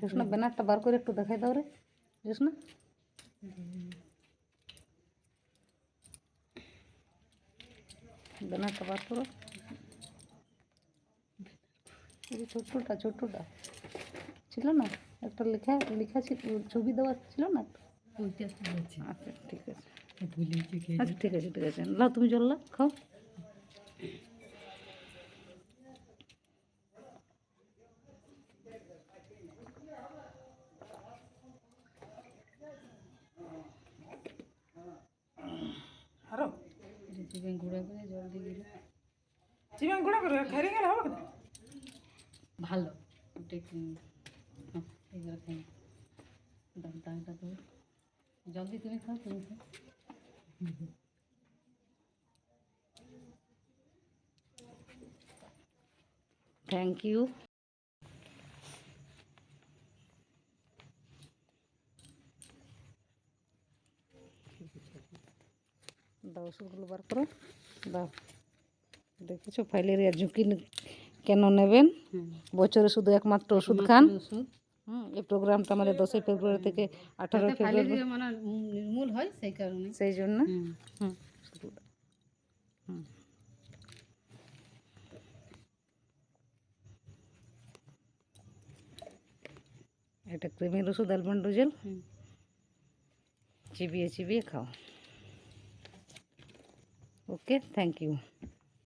জোসনা ব্যানারটা বার করে একটু দেখাই দাও রে জোসনা। ব্যানারটা বার করো, ছোট্টটা ছোট্টটা ছিল না একটা লেখা লেখা ছবি দেওয়া ছিল না? আচ্ছা ঠিক আছে, আচ্ছা ঠিক আছে ঠিক আছে, লাও তুমি জল লাও, খাও। আরো চিবেন গুঁড়া করে জল দিয়ে দিল, চিবেন গুঁড়া করে খাই গেলে হবে না? ভালো ওটা একটু এগুলো খাই দামটা তো জলদি তুমি খাও, তুমি খাও। Thank you. দাও ওষুধগুলো বার করো, দাও। দেখেছো ফাইলেরিয়া ঝুঁকি কেন নেবেন? বছরে শুধু একমাত্র ওষুধ খান। এই প্রোগ্রামটা আমাদের 10ই ফেব্রুয়ারি থেকে 18 ফেব্রুয়ারি মানে নির্মূল হয়, সেই কারণে, সেই জন্য। এটা ক্রিমের ওষুধ অ্যালবেন্ডোজেল, চিবিয়ে চিবিয়ে খাও। ওকে, থ্যাংক ইউ।